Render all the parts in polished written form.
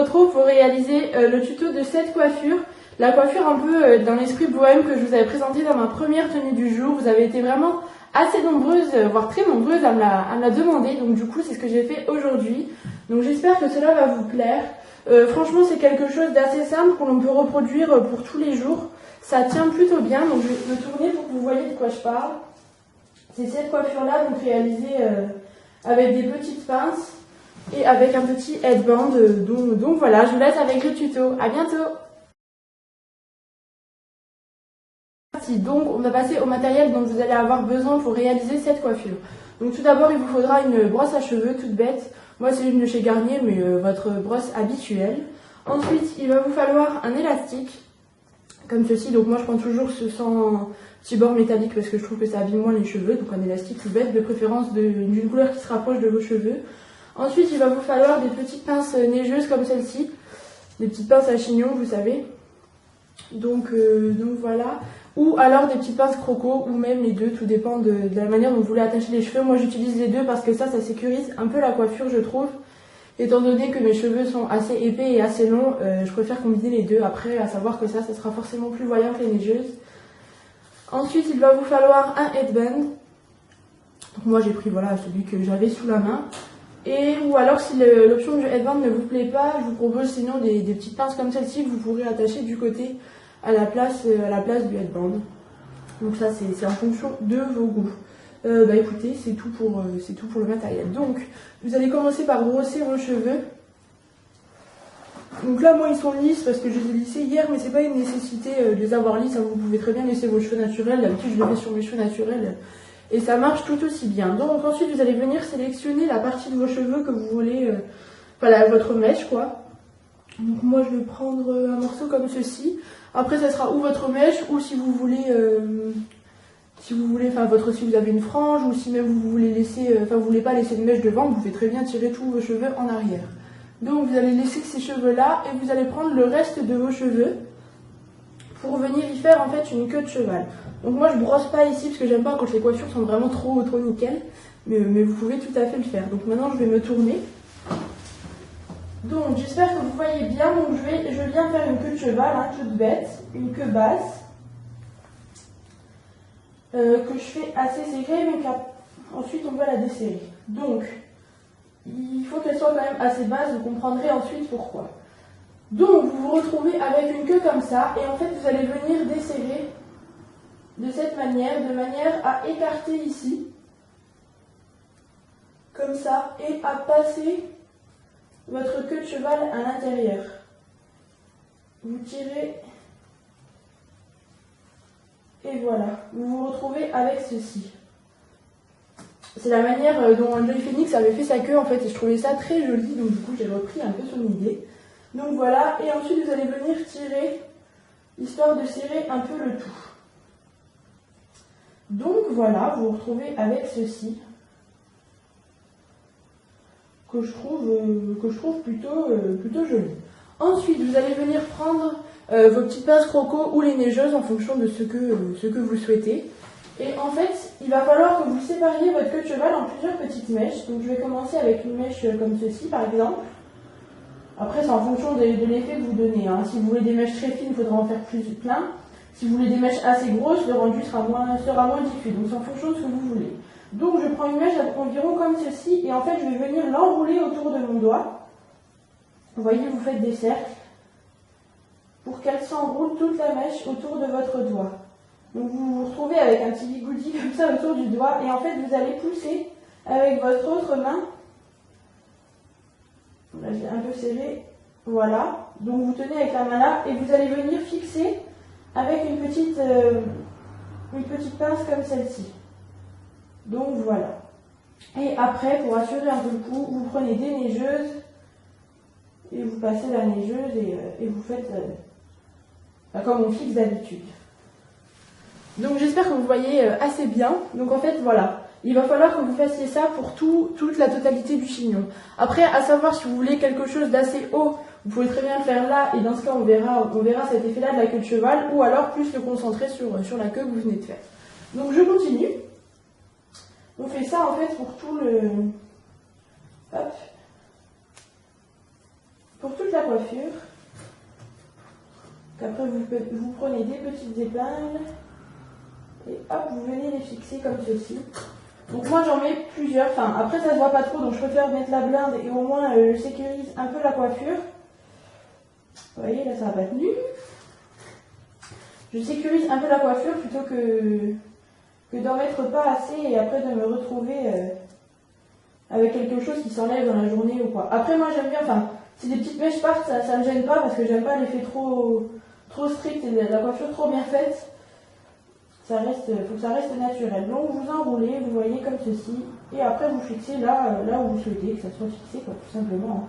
retrouve pour réaliser le tuto de cette coiffure. La coiffure un peu dans l'esprit bohème que je vous avais présenté dans ma première tenue du jour. Vous avez été vraiment assez nombreuses, voire très nombreuses à me la demander. Donc du coup, c'est ce que j'ai fait aujourd'hui. Donc j'espère que cela va vous plaire. Franchement, c'est quelque chose d'assez simple que l'on peut reproduire pour tous les jours. Ça tient plutôt bien. Donc je vais me tourner pour que vous voyez de quoi je parle. C'est cette coiffure-là, donc réalisée avec des petites pinces et avec un petit headband. Donc voilà, je vous laisse avec le tuto. À bientôt! Donc on va passer au matériel dont vous allez avoir besoin pour réaliser cette coiffure. Donc tout d'abord il vous faudra une brosse à cheveux toute bête. Moi c'est une de chez Garnier mais votre brosse habituelle. Ensuite il va vous falloir un élastique comme ceci. Donc moi je prends toujours ce sans petit bord métallique parce que je trouve que ça abîme moins les cheveux. Donc un élastique tout bête, de préférence d'une couleur qui se rapproche de vos cheveux. Ensuite il va vous falloir des petites pinces neigeuses comme celle-ci. Des petites pinces à chignon vous savez. Donc voilà. Ou alors des petites pinces croco, ou même les deux, tout dépend de la manière dont vous voulez attacher les cheveux. Moi j'utilise les deux parce que ça sécurise un peu la coiffure je trouve. Étant donné que mes cheveux sont assez épais et assez longs, je préfère combiner les deux. Après, à savoir que ça sera forcément plus voyant que les neigeuses. Ensuite, il va vous falloir un headband. Donc moi j'ai pris voilà celui que j'avais sous la main. Ou alors si l'option du headband ne vous plaît pas, je vous propose sinon des petites pinces comme celle-ci que vous pourrez attacher du côté à la place du headband. Donc ça c'est en fonction de vos goûts. Écoutez, c'est tout pour le matériel. Donc vous allez commencer par brosser vos cheveux. Donc là moi ils sont lisses parce que je les ai lissés hier, mais c'est pas une nécessité de les avoir lisses, hein. Vous pouvez très bien laisser vos cheveux naturels. D'habitude je le mets sur mes cheveux naturels et ça marche tout aussi bien. Donc ensuite vous allez venir sélectionner la partie de vos cheveux que vous voulez, votre mèche quoi. Donc moi je vais prendre un morceau comme ceci. Après ça sera ou votre mèche ou si vous voulez, si vous avez une frange ou si même vous voulez laisser, vous voulez pas laisser de mèche devant, vous pouvez très bien tirer tous vos cheveux en arrière. Donc vous allez laisser ces cheveux là et vous allez prendre le reste de vos cheveux pour venir y faire en fait une queue de cheval. Donc moi je brosse pas ici parce que j'aime pas quand les coiffures sont vraiment trop nickel, mais vous pouvez tout à fait le faire. Donc maintenant je vais me tourner. Donc j'espère que vous voyez bien. Donc je viens faire une queue de cheval, hein, toute bête, une queue basse que je fais assez serrée, donc ensuite on va la desserrer. Donc il faut qu'elle soit quand même assez basse, vous comprendrez ensuite pourquoi. Donc vous vous retrouvez avec une queue comme ça et en fait vous allez venir desserrer de cette manière, de manière à écarter ici, comme ça, et à passer votre queue de cheval à l'intérieur. Vous tirez et voilà, vous vous retrouvez avec ceci. C'est la manière dont Joy Phoenix avait fait sa queue en fait et je trouvais ça très joli, donc du coup j'ai repris un peu son idée. Donc voilà, et ensuite vous allez venir tirer, histoire de serrer un peu le tout. Donc voilà, vous vous retrouvez avec ceci, que je trouve plutôt joli. Ensuite, vous allez venir prendre vos petites pinces croco ou les neigeuses en fonction de ce que vous souhaitez. Et en fait, il va falloir que vous sépariez votre queue de cheval en plusieurs petites mèches. Donc je vais commencer avec une mèche comme ceci par exemple. Après, c'est en fonction de l'effet que vous donnez, hein. Si vous voulez des mèches très fines, il faudra en faire plein. Si vous voulez des mèches assez grosses, le rendu sera moins diffus. Donc c'est en fonction de ce que vous voulez. Donc je prends une mèche environ comme ceci et en fait je vais venir l'enrouler autour de mon doigt. Vous voyez, vous faites des cercles pour qu'elle s'enroule toute la mèche autour de votre doigt. Donc vous vous retrouvez avec un petit bigoudi comme ça autour du doigt et en fait vous allez pousser avec votre autre main. Là j'ai un peu serré, voilà. Donc vous tenez avec la main là et vous allez venir fixer avec une petite pince comme celle-ci. Donc voilà. Et après, pour assurer un peu le coup, vous prenez des neigeuses et vous passez la neigeuse et vous faites comme on fixe d'habitude. Donc j'espère que vous voyez assez bien. Donc en fait voilà, il va falloir que vous fassiez ça pour toute la totalité du chignon. Après, à savoir si vous voulez quelque chose d'assez haut, vous pouvez très bien le faire là et dans ce cas on verra cet effet là de la queue de cheval ou alors plus le concentrer sur la queue que vous venez de faire. Donc je continue. On fait ça en fait pour tout le toute la coiffure. Après vous prenez des petites épingles et hop, vous venez les fixer comme ceci. Donc moi j'en mets plusieurs, enfin après ça se voit pas trop, donc je préfère mettre la blinde et au moins je sécurise un peu la coiffure. Vous voyez, là ça n'a pas tenu. Je sécurise un peu la coiffure plutôt que d'en mettre pas assez et après de me retrouver avec quelque chose qui s'enlève dans la journée ou quoi. Après moi j'aime bien, enfin si des petites mèches partent, ça me gêne pas parce que j'aime pas l'effet trop strict et la coiffure trop bien faite. Faut que ça reste naturel. Donc vous enroulez, vous voyez comme ceci, et après vous fixez là où vous souhaitez que ça soit fixé, quoi, tout simplement.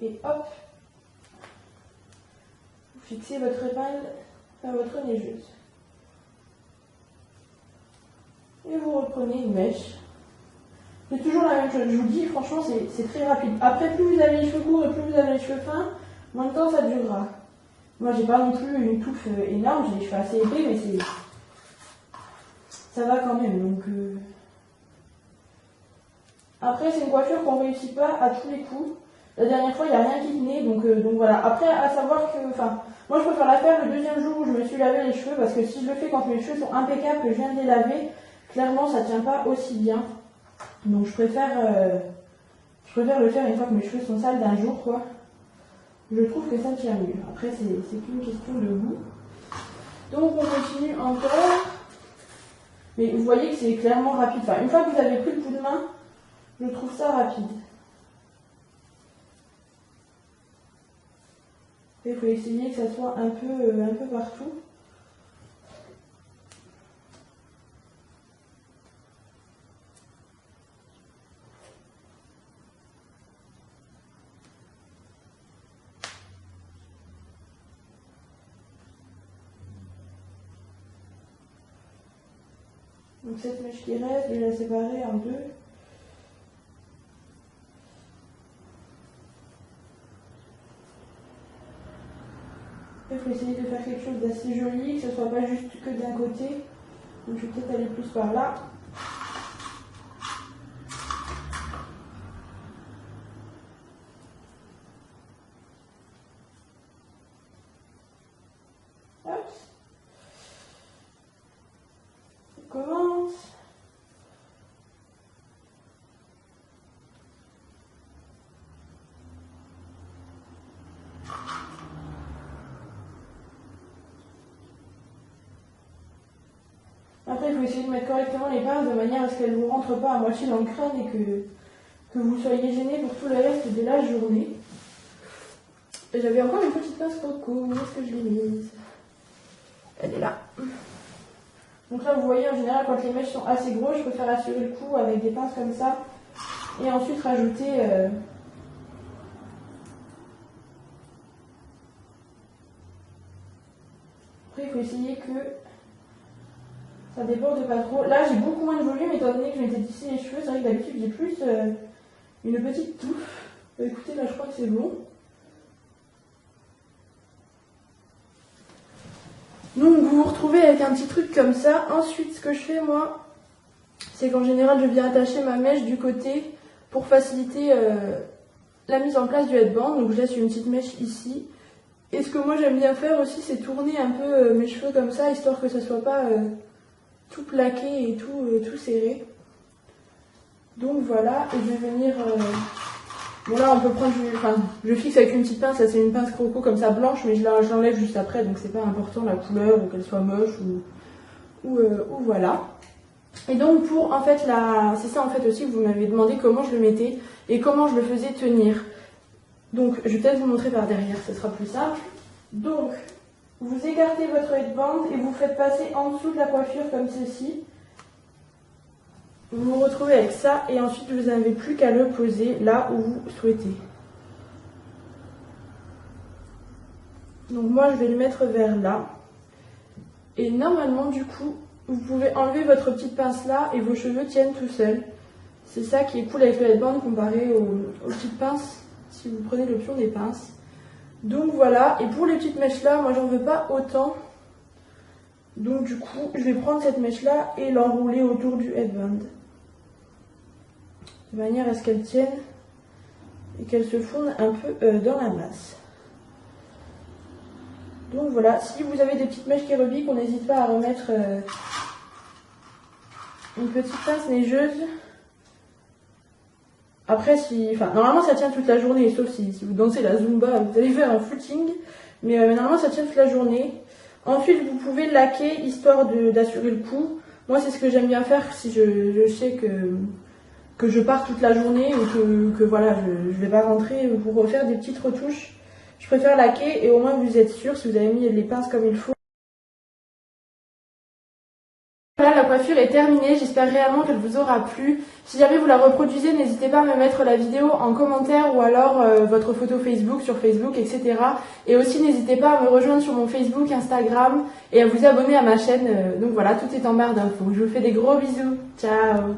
Et hop, vous fixez votre épingle à votre neigeuse. Et vous reprenez une mèche. C'est toujours la même chose, je vous dis, franchement c'est très rapide. Après, plus vous avez les cheveux courts et plus vous avez les cheveux fins, moins de temps ça durera. Moi j'ai pas non plus une touffe énorme, j'ai les cheveux assez épais, mais ça va quand même. Donc après c'est une coiffure qu'on réussit pas à tous les coups. La dernière fois il n'y a rien qui tenait, donc voilà. Après à savoir que, enfin, moi je préfère la faire le deuxième jour où je me suis lavé les cheveux, parce que si je le fais quand mes cheveux sont impeccables, que je viens de les laver, clairement ça tient pas aussi bien. Donc je préfère le faire une fois que mes cheveux sont sales d'un jour, quoi. Je trouve que ça tient mieux. Après, c'est qu'une question de goût. Donc, on continue encore. Mais vous voyez que c'est clairement rapide. Enfin, une fois que vous avez pris le coup de main, je trouve ça rapide. Il faut essayer que ça soit un peu partout. Donc cette mèche qui reste, je vais la séparer en deux. Il faut essayer de faire quelque chose d'assez joli, que ce ne soit pas juste que d'un côté. Donc je vais peut-être aller plus par là. Hop. On commence. Après, il faut essayer de mettre correctement les pinces de manière à ce qu'elles ne vous rentrent pas à moitié dans le crâne et que vous soyez gêné pour tout le reste de la journée. Et j'avais encore une petite pince coco. Où est-ce que je l'ai mise? Elle est là. Donc là, vous voyez, en général, quand les mèches sont assez grosses, je préfère assurer le coup avec des pinces comme ça. Et ensuite rajouter... Après, il faut essayer que ça déborde pas trop. Là, j'ai beaucoup moins de volume, étant donné que je m'étais tissé les cheveux. C'est vrai que d'habitude, j'ai plus une petite touffe. Écoutez, là, je crois que c'est bon. Donc vous vous retrouvez avec un petit truc comme ça. Ensuite, ce que je fais moi, c'est qu'en général je viens attacher ma mèche du côté pour faciliter la mise en place du headband. Donc je laisse une petite mèche ici. Et ce que moi j'aime bien faire aussi, c'est tourner un peu mes cheveux comme ça, histoire que ça soit pas tout plaqué et tout serré. Donc voilà, et je vais venir... Bon là on peut prendre je fixe avec une petite pince, ça c'est une pince croco comme ça blanche, mais je l'enlève juste après, donc c'est pas important la couleur ou qu'elle soit moche ou voilà. Et donc pour en fait c'est ça en fait aussi que vous m'avez demandé comment je le mettais et comment je le faisais tenir. Donc je vais peut-être vous montrer par derrière, ce sera plus simple. Donc vous écartez votre headband et vous faites passer en dessous de la coiffure comme ceci. Vous vous retrouvez avec ça et ensuite vous n'avez plus qu'à le poser là où vous souhaitez. Donc moi je vais le mettre vers là. Et normalement du coup vous pouvez enlever votre petite pince là et vos cheveux tiennent tout seuls. C'est ça qui est cool avec le headband comparé aux petites pinces si vous prenez l'option des pinces. Donc voilà, et pour les petites mèches là, moi j'en veux pas autant. Donc du coup je vais prendre cette mèche là et l'enrouler autour du headband. de manière à ce qu'elles tiennent et qu'elles se fondent un peu dans la masse. Donc voilà, si vous avez des petites mèches qui repiquent, on n'hésite pas à remettre une petite pince neigeuse. Après, normalement ça tient toute la journée, sauf si vous dansez la Zumba, vous allez faire un footing, mais normalement ça tient toute la journée. Ensuite, vous pouvez laquer, histoire d'assurer le coup. Moi, c'est ce que j'aime bien faire si je sais que je pars toute la journée ou que voilà, je vais pas rentrer pour refaire des petites retouches. Je préfère laquer et au moins vous êtes sûr si vous avez mis les pinces comme il faut. Voilà, la coiffure est terminée, j'espère réellement qu'elle vous aura plu. Si jamais vous la reproduisez, n'hésitez pas à me mettre la vidéo en commentaire ou alors votre photo Facebook sur Facebook, etc. Et aussi n'hésitez pas à me rejoindre sur mon Facebook, Instagram et à vous abonner à ma chaîne. Donc voilà, tout est en barre d'infos. Je vous fais des gros bisous. Ciao!